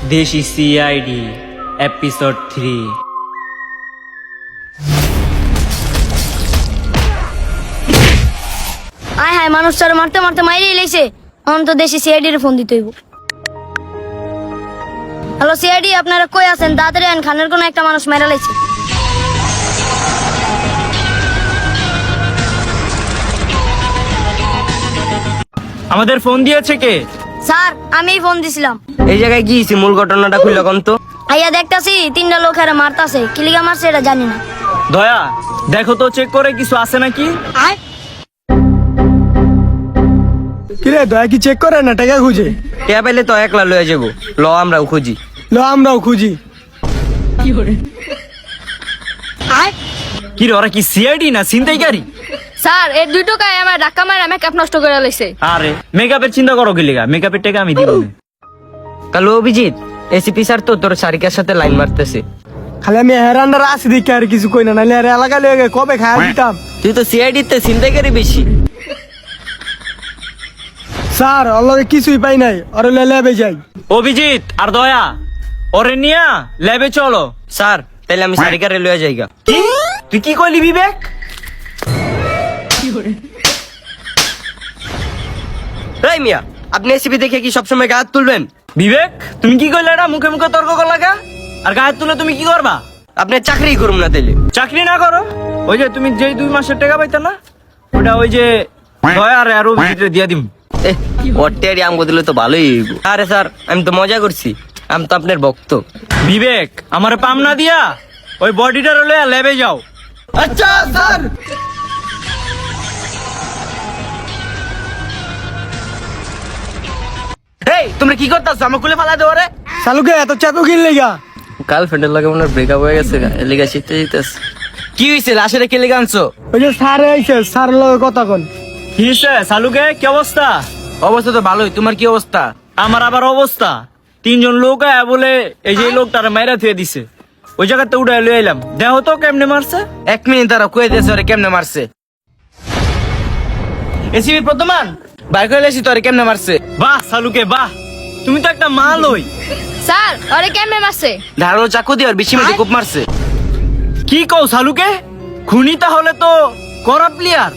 দেশি CID episode 3। আয় হায়, মানুষটার মারতে মারতে মাইরেই লেছে। অন্ত দেশি সিআইডির ফোন দিতে হইব। হ্যালো সিআইডি, আপনারা কই আছেন? তাড়াতাড়ি আন, খানের কোনো একটা মানুষ মারা লাইছে। আমাদের ফোন দিয়েছে কে? স্যার, আমিই ফোন দিছিলাম। এই জায়গায় গিয়েছি, মূল ঘটনাটা খুললো কম তো। আইয়া দেখতাছি 3টা লোক এরা মারতাছে। কিলিগা মারছে এটা জানি না। দয়া, দেখো তো চেক করে কিছু আছে নাকি। আয় কিরে দয়া কি চেক করে না টাকা খুঁজে? টিয়া পাইলে তো একলা লয়ে যাবো, ল আমরাও খুঁজি। আমরাও খুঁজি। আয় কি রে, ওরা কি সিআইডি না ছিনতাইকারী? স্যার এই 2 টাকায় আমার ধাক্কা মারা মেকআপ নষ্ট করে লাইছে। আরে মেকআপের চিন্তা করো কি লিগা? মেকআপের টাকা আমি দিব না। কালো অভিজিৎ, এসিপি স্যার তো তোর সারিকার সাথে লাইন মারতেছে। খালি আমি হেরান্ডার আছি দেখি আর কিছু কই না, নাহলে আর এলাকা লেগে কবে খাওয়া দিতাম। তুই তো সিআইডি তে ছিনতাইকারী বেশি। স্যার অল্লগে কিছুই পাই নাই, ওরে লেবে যাই। অভিজিৎ আর দয়া, ওরে নিয়া ল্যাবে চলো। স্যার তাইলে আমি সারিকারে লয়ে যাইগা। কি? তুই কি কইলি বিবেক? এই মিয়া, আপনি এসিপি দেখে কি সবসময় গায়ে হাত তুলবেন? বিবেক, তুমি কি কইলে? এটা মুখে মুখে তর্ক কর লাগা। আর গায়ে তুলে তুমি কি করবা? আপনি চাকরি করুন না তাইলে। চাকরি না করো, ওই যে তুমি যেই 2 মাসের টাকা পাইতা না, ওটা ওই যে দয়া আর অভিজিৎ দিয়া দিম। ওরটারি আম দিলে তো ভালোই হইব। আরে স্যার, আমি তো মজা করছি, আমি তো আপনার ভক্ত। বিবেক, আমারে পাম না দিয়া ওই বডিটার লইয়া ল্যাবে যাও। আচ্ছা স্যার। এই তোমরা কি করতেছ? আমার কুলে ফালা দেওয়ারে। শালুকে এত চাকু কিন লেগা? গার্লফ্রেন্ডের লগে মনে ব্রেকআপ হয়ে গেছে, এলিগা শিখতে যেতেছে। কি হইছে? লাশের কে লেগে আনছো? ওই যে স্যার আইছে, স্যার লগে কথা কন। কি হইছে সালুকে? কি অবস্থা? অবস্থা তো ভালোই, তোমার কি অবস্থা? আমার আবার অবস্থা, 3 জন লোক আয়া বলে এই যে লোকটার মাইরা থুয়ে দিছে। ওই জায়গাতে উড়াই লই এলাম। দেখো তো কেমনে মারছে। 1 মিনিট তারা কয়ে দিয়েছে ওরে কেমনে মারছে। এসিবি প্রথমান বাইক হয়ে এসি তোরে কেমনে মারছে। বাহ সালুকে বাহ, তুমি তো একটা মাল হই। স্যার ওরে কেমনে মারছে? ধারালো চাকু দিয়ে ওর বেশি মেটে খুব মারছে। কি কও সালুকে? খুনি তাহলে তো করা প্লেয়ার।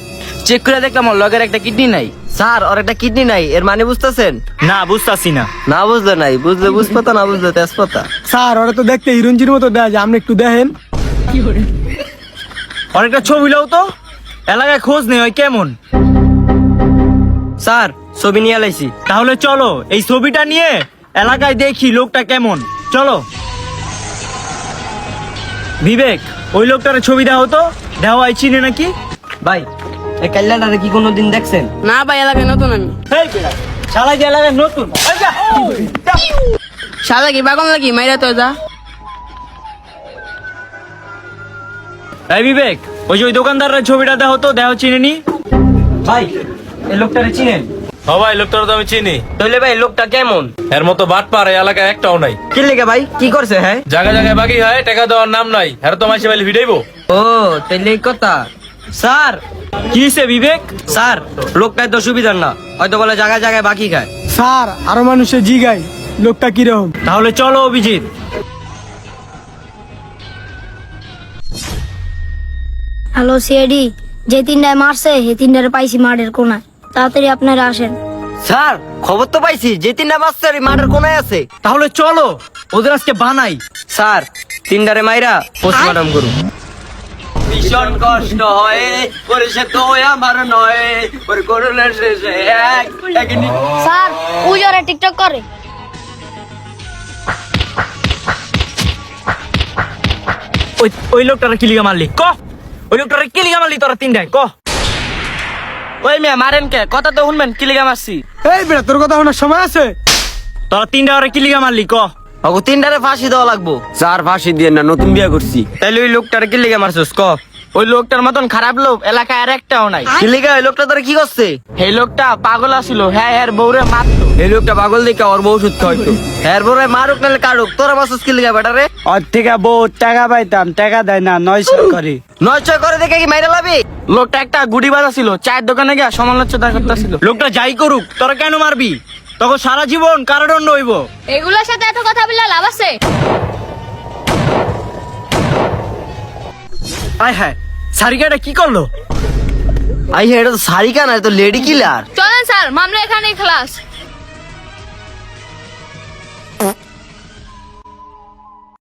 চেক করে দেখলাম ওর লগের একটা কিডনি নাই। স্যার ওর একটা কিডনি নাই, এর মানে বুঝতেছেন? না বুঝতাছি না। না বুঝলে নাই, বুঝলে বুঝপাতা, না বুঝলে তেজপাতা। স্যার ওরা তো দেখতে হিরোইনজির মতো দেয়, যে আপনি একটু দেখেন। অনেকটা ছবি লাও তো, এলাকায় খোঁজ নেই ওই কেমন। স্যার ছবি নিয়ে লাইছি। তাহলে চলো এই ছবিটা নিয়ে এলাকায় দেখি লোকটা কেমন। চলো বিবেক, ওই লোকটার ছবি দাও তো, দেওয়া হয় চিনে নাকি। ভাই এই কাল্লাটারে কি কোনোদিন দেখছেন? না ভাই এলাকায় নতুন আমি। এই বেটা, শালা যে এলাকায় নতুন। এই যা। সাদা কি বাগন লাগি মাইরা তো যা। এই বিবেক, ওই যে ওই দোকানদারের ছবিটা দাও তো, দেওয়া চিনে নি। ভাই এই লোকটারে চিনেন? হ ভাই, লোকটার তো আমি চিনি। তাহলে ভাই লোকটা কেমন? এর মতো বাট পার এই এলাকায় একটাও নাই। কি লেগে ভাই, কি করছে? হ্যাঁ জায়গায় জায়গায় বাকি হয়, টাকা দেওয়ার নাম নাই। এর তো মাসে বাইলে ভিড়াইবো। ও তাইলে এই কথা। স্যার কি হইছে বিবেক? স্যার লোকটাই তো সুবিধার না, হয়তো বলে জায়গায় জায়গায় বাকি খায়। স্যার আরো মানুষে জিগাই লোকটা কিরকম। তাহলে চলো অভিজিৎ। হ্যালো সিআইডি, যে 3টায় মারছে সেই 3টারে পাইছি মাঠের কোনায়। তাড়াতাড়ি আপনারা আসেন। স্যার খবর তো পাইছি, যে 3টা বাচ্চার মাঠের কোনায় আছে। তাহলে চলো ওদের আজকে বানাই। স্যার 3টারে মাইরা পোস্টমর্টম করুন। ভীষণ কষ্ট হয় পরিষে তো আমার নয়, ওর করুণের শেষে এক স্যার ওই যারা টিকটক করে। ওই ওই লোকটারে কি লিগা মারলি ক? ওই লোকটারে কি লিগা মারলি তোরা 3টায় ক? ওই মিয়া মারেন কে? কথা তো শুনবেন, কি লিগা মারছি? এই বেটা তোর কথা শোনার সময় আছে? তোরা 3টায় কি লিগা মারলি ক? ওগো 3টারে ফাঁসি দেওয়া লাগবো। স্যার ফাঁসি দিয়ে না, নতুন বিয়ে করছি। তাইলে ওই লোকটারে কি লিগা মারছস ক? ওই লোকটার মতন খারাপ লোক এলাকায় আর একটাও নাই। কি লিগা? ওই লোকটা তোরা কি করছে? এই লোকটা পাগল আছিল, হ্যাঁ হ্যাঁ বউরে মারতো। এই লোকটা পাগল দেখে ওর বউ সুস্থ হইতো। হ্যাঁ বউরে মারুক নাহলে কাটুক, তোরা মারছস কি লিগা বেটারে? ওর থেকে বহুত টাকা পাইতাম, টাকা দেয় না, 900 করে। 900 করে দেখে কি মাইরা লাবি? লোকটা একটা গুড়ি বাজা ছিল, চায়ের দোকানে গিয়ে সমালোচনা করতেছিল। লোকটা যাই করুক, তোরা কেন মারবি? তখন সারা জীবন কারাদণ্ড হইব। এগুলোর সাথে এত কথা বললে লাভ আছে? আয় হ্যাঁ, সারিকাটা কি করলো? আই এটা তো সারিকা না, এটা তো লেডি কিলার। চলেন স্যার, মামলা এখানেই খালাস।